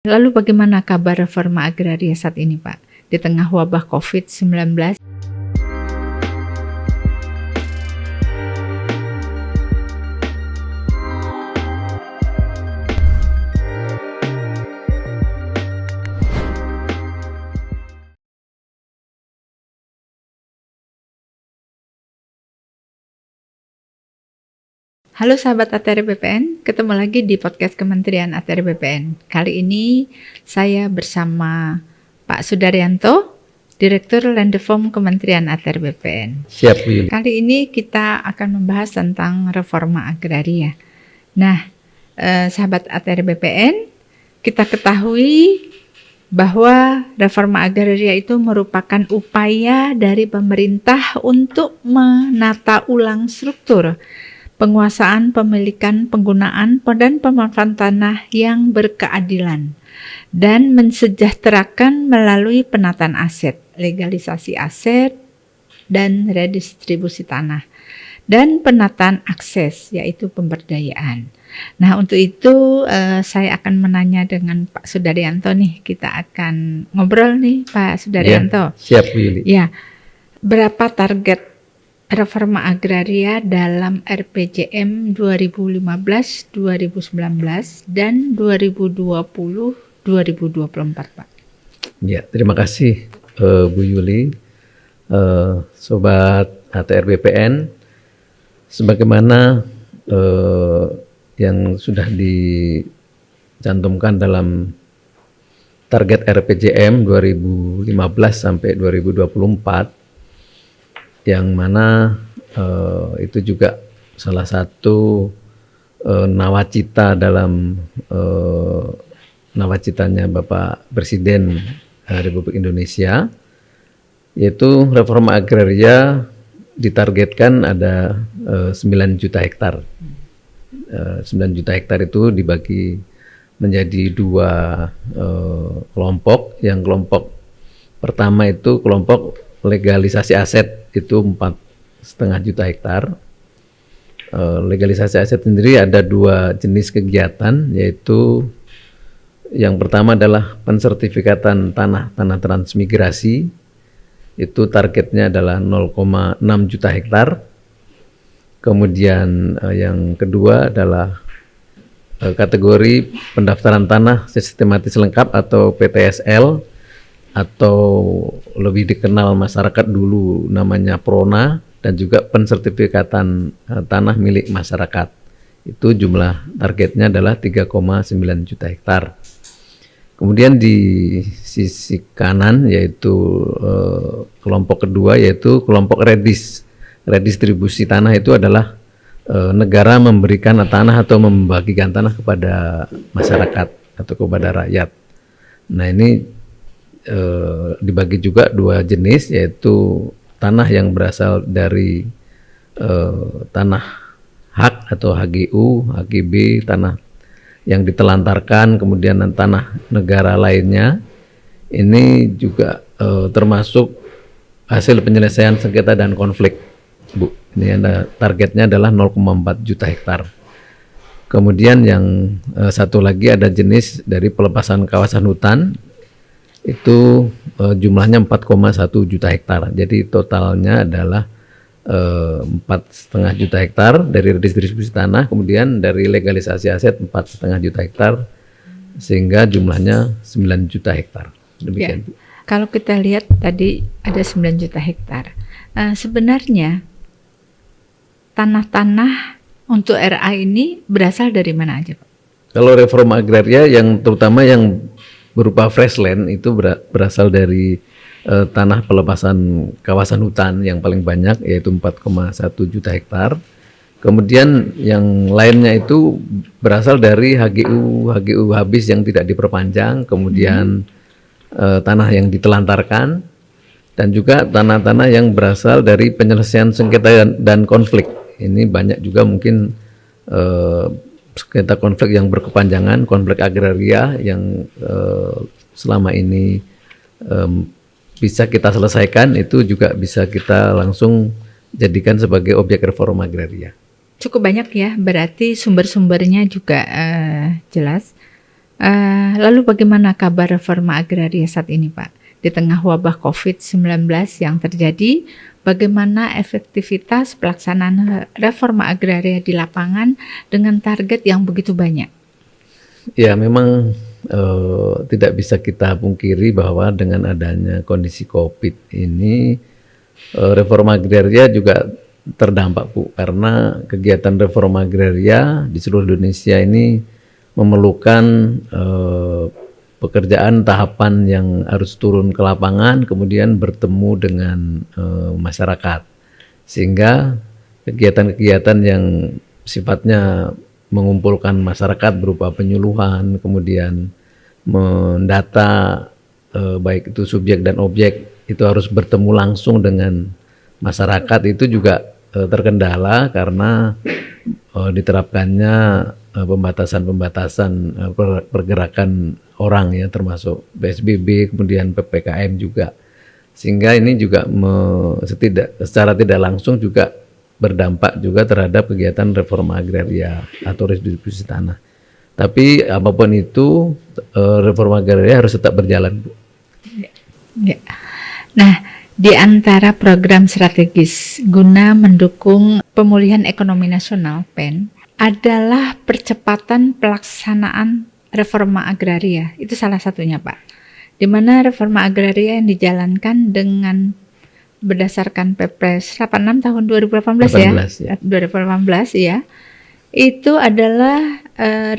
Lalu bagaimana kabar reforma agraria saat ini, Pak? Di tengah wabah COVID-19. Halo sahabat ATR BPN, ketemu lagi di podcast Kementerian ATR BPN. Kali ini saya bersama Pak Sudaryanto, Direktur Landeform Kementerian ATR BPN. Siap, Bu Yuli. Kali ini kita akan membahas tentang reforma agraria. Nah, sahabat ATR BPN, kita ketahui bahwa reforma agraria itu merupakan upaya dari pemerintah untuk menata ulang struktur penguasaan, pemilikan, penggunaan, dan pemanfaatan tanah yang berkeadilan dan mensejahterakan melalui penataan aset, legalisasi aset, dan redistribusi tanah, dan penataan akses, yaitu pemberdayaan. Nah, untuk itu saya akan menanya dengan Pak Sudaryanto nih, kita akan ngobrol nih Pak Sudaryanto. Ya, siap, Bu Yuli. Ya, berapa target reforma agraria dalam RPJM 2015-2019 dan 2020-2024, Pak? Ya, terima kasih Bu Yuli. Sobat ATR BPN, sebagaimana yang sudah dicantumkan dalam target RPJM 2015 sampai 2024, yang mana itu juga salah satu nawacita dalam nawacitanya Bapak Presiden Republik Indonesia, yaitu reforma agraria ditargetkan ada 9 juta hektar. 9 juta hektar itu dibagi menjadi dua kelompok. Yang kelompok pertama itu kelompok legalisasi aset, itu 4,5 juta hektar. Legalisasi aset sendiri ada dua jenis kegiatan, yaitu yang pertama adalah pensertifikatan tanah transmigrasi, itu targetnya adalah 0,6 juta hektar. Kemudian yang kedua adalah kategori pendaftaran tanah sistematis lengkap atau PTSL, atau lebih dikenal masyarakat dulu namanya PRONA, dan juga pensertifikatan tanah milik masyarakat. Itu jumlah targetnya adalah 3,9 juta hektar. Kemudian di sisi kanan yaitu kelompok kedua, yaitu kelompok redistribusi tanah. Itu adalah negara memberikan tanah atau membagikan tanah kepada masyarakat atau kepada rakyat. Nah, ini dibagi juga dua jenis, yaitu tanah yang berasal dari tanah hak atau HGU, HGB, tanah yang ditelantarkan, kemudian tanah negara lainnya. Ini juga termasuk hasil penyelesaian sengketa dan konflik, Bu. Ini ada targetnya adalah 0,4 juta hektar. Kemudian yang satu lagi ada jenis dari pelepasan kawasan hutan, itu jumlahnya 4,1 juta hektar. Jadi totalnya adalah 4,5 juta hektar dari redistribusi tanah, kemudian dari legalisasi aset 4,5 juta hektar, sehingga jumlahnya 9 juta hektar. Demikian. Ya, kalau kita lihat tadi ada 9 juta hektar. Sebenarnya tanah-tanah untuk RA ini berasal dari mana aja, Pak? Kalau reforma agraria yang terutama yang berupa fresh land itu berasal dari tanah pelepasan kawasan hutan yang paling banyak, yaitu 4,1 juta hektar. Kemudian yang lainnya itu berasal dari HGU habis yang tidak diperpanjang, kemudian tanah yang ditelantarkan, dan juga tanah-tanah yang berasal dari penyelesaian sengketa dan konflik. Ini banyak juga mungkin sengketa konflik yang berkepanjangan, konflik agraria yang selama ini bisa kita selesaikan, itu juga bisa kita langsung jadikan sebagai objek reforma agraria. Cukup banyak ya, berarti sumber-sumbernya juga jelas. Lalu bagaimana kabar reforma agraria saat ini, Pak? Di tengah wabah COVID-19 yang terjadi, bagaimana efektivitas pelaksanaan reforma agraria di lapangan dengan target yang begitu banyak? Ya, memang tidak bisa kita pungkiri bahwa dengan adanya kondisi COVID ini, reforma agraria juga terdampak, Bu, karena kegiatan reforma agraria di seluruh Indonesia ini memerlukan pekerjaan tahapan yang harus turun ke lapangan, kemudian bertemu dengan masyarakat, sehingga kegiatan-kegiatan yang sifatnya mengumpulkan masyarakat berupa penyuluhan, kemudian mendata baik itu subjek dan objek, itu harus bertemu langsung dengan masyarakat, itu juga terkendala karena diterapkannya pembatasan-pembatasan pergerakan orang ya, termasuk PSBB, kemudian PPKM juga, sehingga ini juga secara tidak langsung juga berdampak juga terhadap kegiatan reforma agraria atau redistribusi tanah. Tapi apapun itu, reforma agraria harus tetap berjalan, Bu. Ya. Nah, di antara program strategis guna mendukung pemulihan ekonomi nasional PEN adalah percepatan pelaksanaan reforma agraria. Itu salah satunya, Pak. Di mana reforma agraria yang dijalankan dengan berdasarkan Perpres 86 tahun 2018 ya. 2018 ya. Itu adalah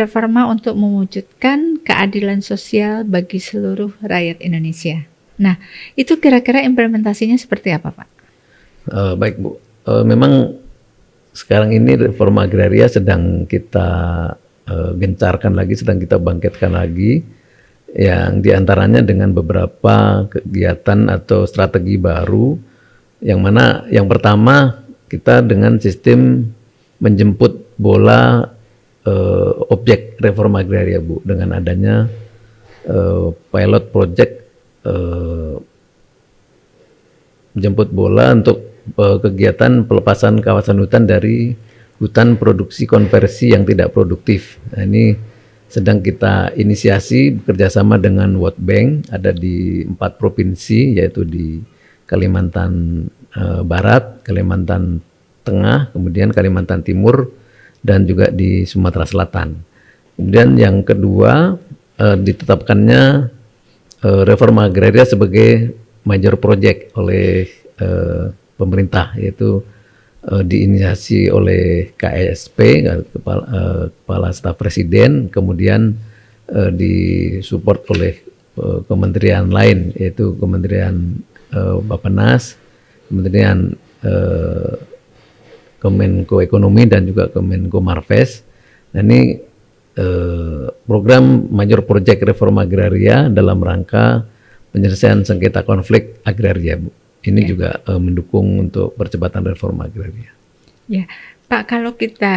reforma untuk mewujudkan keadilan sosial bagi seluruh rakyat Indonesia. Nah, itu kira-kira implementasinya seperti apa, Pak? Baik, Bu. Memang sekarang ini reforma agraria sedang kita gencarkan lagi, sedang kita bangkitkan lagi, yang diantaranya dengan beberapa kegiatan atau strategi baru, yang mana yang pertama kita dengan sistem menjemput bola objek reforma agraria, Bu, dengan adanya pilot project jemput bola untuk kegiatan pelepasan kawasan hutan dari hutan produksi konversi yang tidak produktif. Nah, ini sedang kita inisiasi bekerjasama dengan World Bank, ada di 4 provinsi, yaitu di Kalimantan Barat, Kalimantan Tengah, kemudian Kalimantan Timur, dan juga di Sumatera Selatan. Kemudian yang kedua, ditetapkannya reforma agraria sebagai major project oleh pemerintah, yaitu diinisiasi oleh KSP, Kepala Staf Presiden, kemudian disupport oleh kementerian lain, yaitu Kementerian Bappenas, Kementerian Kemenko Ekonomi, dan juga Kemenko Marves. Nah, ini program major project reforma agraria dalam rangka penyelesaian sengketa konflik agraria, Bu. Ini juga mendukung untuk percepatan reforma agraria. Ya, Pak, kalau kita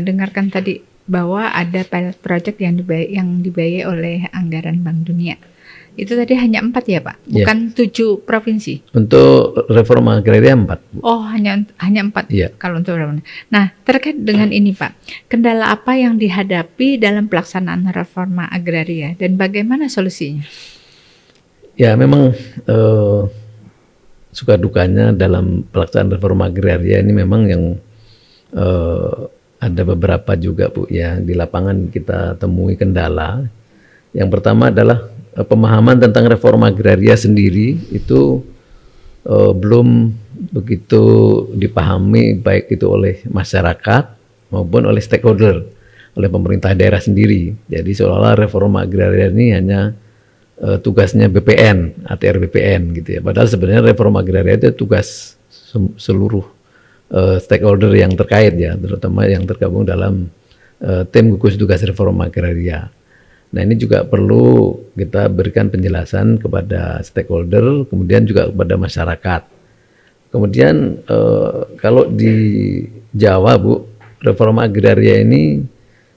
dengarkan tadi bahwa ada pilot project yang dibiayai oleh anggaran Bank Dunia. Itu tadi hanya 4 ya, Pak? Bukan 7 provinsi? Untuk reforma agraria 4, Bu. Oh, hanya 4 ya. Kalau untuk reforma. Nah, terkait dengan ini, Pak, kendala apa yang dihadapi dalam pelaksanaan reforma agraria dan bagaimana solusinya? Ya, memang suka dukanya dalam pelaksanaan reforma agraria ini memang yang ada beberapa juga, Bu, ya, di lapangan kita temui kendala. Yang pertama adalah pemahaman tentang reforma agraria sendiri itu belum begitu dipahami, baik itu oleh masyarakat maupun oleh stakeholder, oleh pemerintah daerah sendiri. Jadi seolah-olah reforma agraria ini hanya tugasnya BPN, ATR BPN gitu ya. Padahal sebenarnya reforma agraria itu tugas seluruh stakeholder yang terkait ya, terutama yang tergabung dalam tim gugus tugas reforma agraria. Nah, ini juga perlu kita berikan penjelasan kepada stakeholder, kemudian juga kepada masyarakat. Kemudian kalau di Jawa, Bu, reforma agraria ini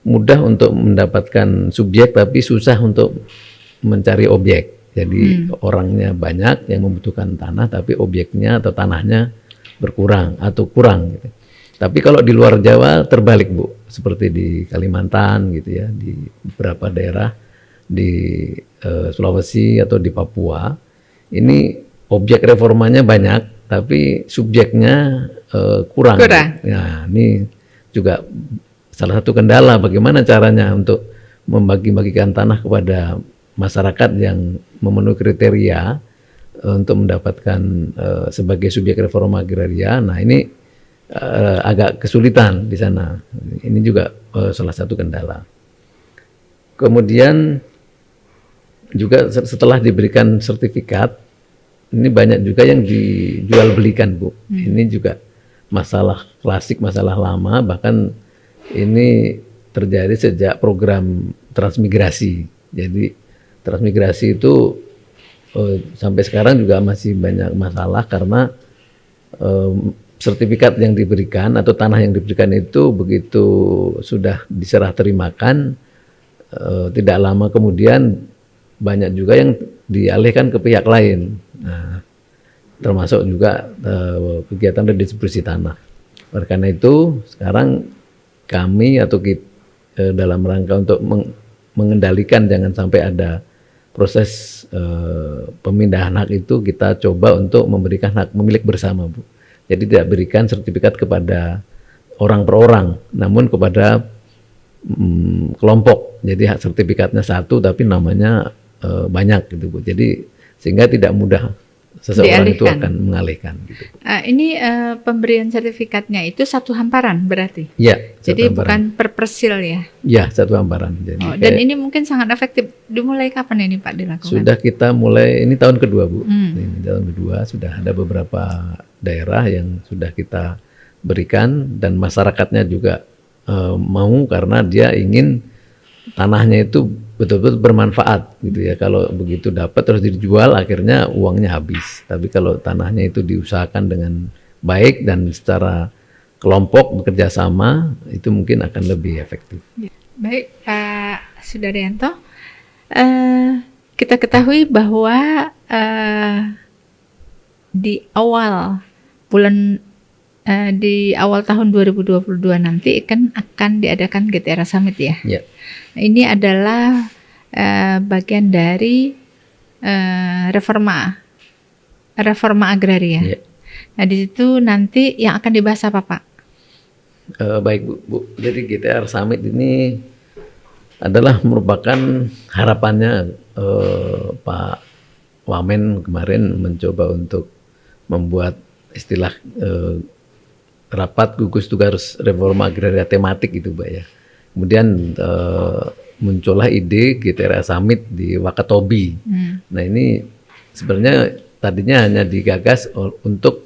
mudah untuk mendapatkan subjek tapi susah untuk mencari objek. Jadi orangnya banyak yang membutuhkan tanah tapi objeknya atau tanahnya berkurang atau kurang gitu. Tapi kalau di luar Jawa terbalik Bu, seperti di Kalimantan gitu ya, di beberapa daerah di Sulawesi atau di Papua, ini objek reformanya banyak, tapi subjeknya kurang. Nah, ini juga salah satu kendala bagaimana caranya untuk membagi-bagikan tanah kepada masyarakat yang memenuhi kriteria untuk mendapatkan sebagai subjek reforma agraria. Nah, ini agak kesulitan di sana. Ini juga salah satu kendala. Kemudian juga setelah diberikan sertifikat, ini banyak juga yang dijual belikan Bu. Ini juga masalah klasik, masalah lama, bahkan ini terjadi sejak program transmigrasi. Jadi transmigrasi itu sampai sekarang juga masih banyak masalah karena sertifikat yang diberikan atau tanah yang diberikan itu begitu sudah diserah terimakan, tidak lama kemudian banyak juga yang dialihkan ke pihak lain. Nah, termasuk juga kegiatan redistribusi tanah. Oleh karena itu sekarang kami atau kita, dalam rangka untuk mengendalikan jangan sampai ada proses pemindahan hak itu, kita coba untuk memberikan hak pemilik bersama Bu. Jadi tidak berikan sertifikat kepada orang per orang, namun kepada kelompok. Jadi hak sertifikatnya satu tapi namanya banyak gitu Bu. Jadi sehingga tidak mudah seseorang itu akan mengalihkan gitu. Ini pemberian sertifikatnya itu satu hamparan berarti? Iya. Jadi bukan per persil ya? Iya, satu hamparan. Jadi dan ini mungkin sangat efektif. Dimulai kapan ini Pak dilakukan? Sudah kita mulai, ini tahun kedua Bu. Ini tahun kedua, sudah ada beberapa daerah yang sudah kita berikan dan masyarakatnya juga mau karena dia ingin tanahnya itu betul-betul bermanfaat gitu ya. Kalau begitu dapat terus dijual akhirnya uangnya habis. Tapi kalau tanahnya itu diusahakan dengan baik dan secara kelompok bekerja sama, itu mungkin akan lebih efektif. Baik Pak Sudaryanto, kita ketahui bahwa di awal tahun 2022 nanti akan diadakan GTRA Summit ya. Yeah. Ini adalah bagian dari reforma agraria. Yeah. Nah di situ nanti yang akan dibahas apa Pak? Baik Bu. Jadi GTRA Summit ini adalah merupakan harapannya Pak Wamen kemarin mencoba untuk membuat istilah rapat gugus tugas reforma agraria tematik itu Mbak ya. Kemudian muncullah ide GTRA Summit di Wakatobi. Nah ini sebenarnya tadinya hanya digagas untuk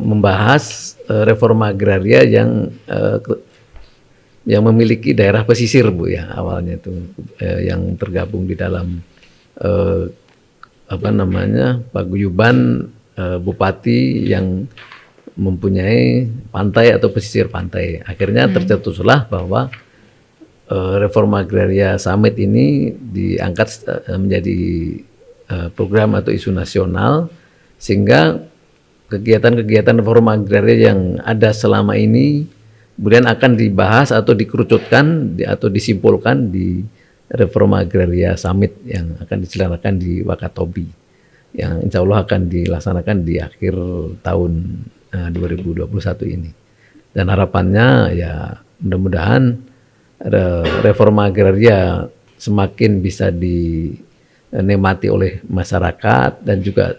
membahas reforma agraria yang memiliki daerah pesisir Bu ya, awalnya itu yang tergabung di dalam paguyuban bupati yang mempunyai pantai atau pesisir pantai. Akhirnya tercetuslah bahwa reforma agraria Summit ini diangkat menjadi program atau isu nasional, sehingga kegiatan-kegiatan reforma agraria yang ada selama ini kemudian akan dibahas atau dikerucutkan atau disimpulkan di reforma agraria Summit yang akan diselenggarakan di Wakatobi, yang insya Allah akan dilaksanakan di akhir tahun 2021 ini. Dan harapannya ya mudah-mudahan reforma agraria semakin bisa dinikmati oleh masyarakat dan juga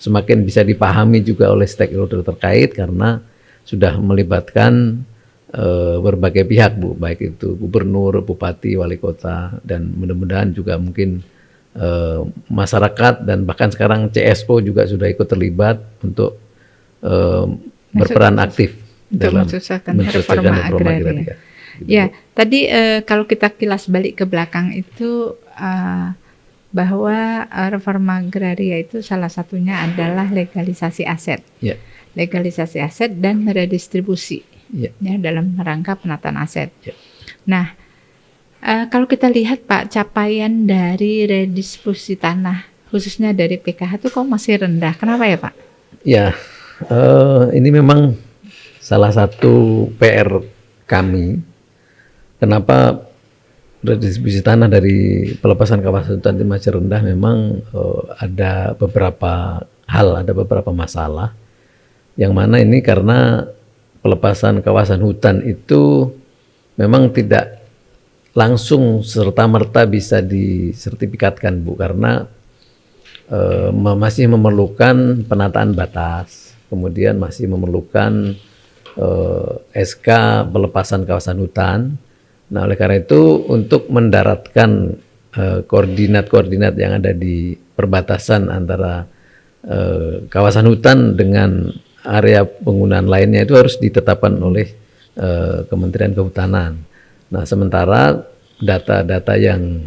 semakin bisa dipahami juga oleh stakeholder terkait, karena sudah melibatkan berbagai pihak Bu, baik itu gubernur, bupati, wali kota, dan mudah-mudahan juga mungkin masyarakat dan bahkan sekarang CSO juga sudah ikut terlibat untuk berperan aktif dalam mensukseskan reforma agraria. Gitu. Ya, tadi kalau kita kilas balik ke belakang itu bahwa reforma agraria itu salah satunya adalah legalisasi aset, legalisasi aset dan redistribusi, ya dalam rangka penataan aset. Nah, kalau kita lihat Pak, capaian dari redistribusi tanah khususnya dari PKH itu kok masih rendah? Kenapa ya Pak? Ya, ini memang salah satu PR kami, kenapa redistribusi tanah dari pelepasan kawasan hutan itu masih rendah, memang ada beberapa hal, ada beberapa masalah. Yang mana ini karena pelepasan kawasan hutan itu memang tidak langsung serta-merta bisa disertifikatkan, Bu, karena masih memerlukan penataan batas, kemudian masih memerlukan SK pelepasan kawasan hutan. Nah, oleh karena itu untuk mendaratkan koordinat-koordinat yang ada di perbatasan antara kawasan hutan dengan area penggunaan lainnya itu harus ditetapkan oleh Kementerian Kehutanan. Nah, sementara data-data yang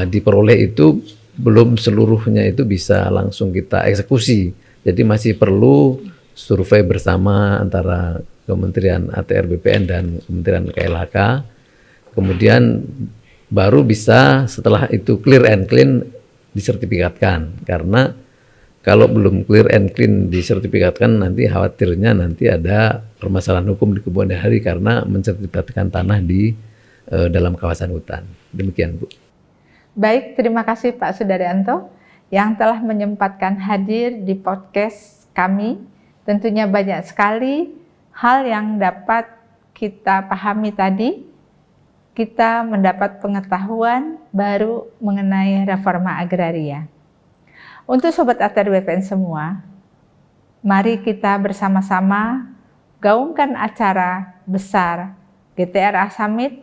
diperoleh itu belum seluruhnya itu bisa langsung kita eksekusi. Jadi masih perlu survei bersama antara Kementerian ATR BPN dan Kementerian KLHK. Kemudian baru bisa setelah itu clear and clean disertifikatkan. Karena kalau belum clear and clean disertifikatkan, nanti khawatirnya nanti ada permasalahan hukum di kemudian hari karena mensertifikatkan tanah di dalam kawasan hutan. Demikian, Bu. Baik, terima kasih Pak Sudaryanto yang telah menyempatkan hadir di podcast kami. Tentunya banyak sekali hal yang dapat kita pahami tadi. Kita mendapat pengetahuan baru mengenai reforma agraria. Untuk Sobat ATR BPN semua, mari kita bersama-sama gaungkan acara besar GTRA Summit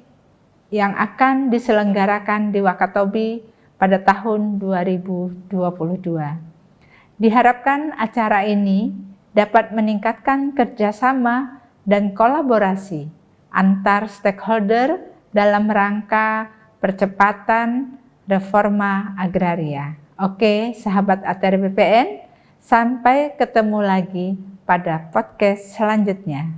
yang akan diselenggarakan di Wakatobi pada tahun 2022. Diharapkan acara ini dapat meningkatkan kerjasama dan kolaborasi antar stakeholder dalam rangka percepatan reforma agraria. Oke, sahabat ATR BPN, sampai ketemu lagi pada podcast selanjutnya.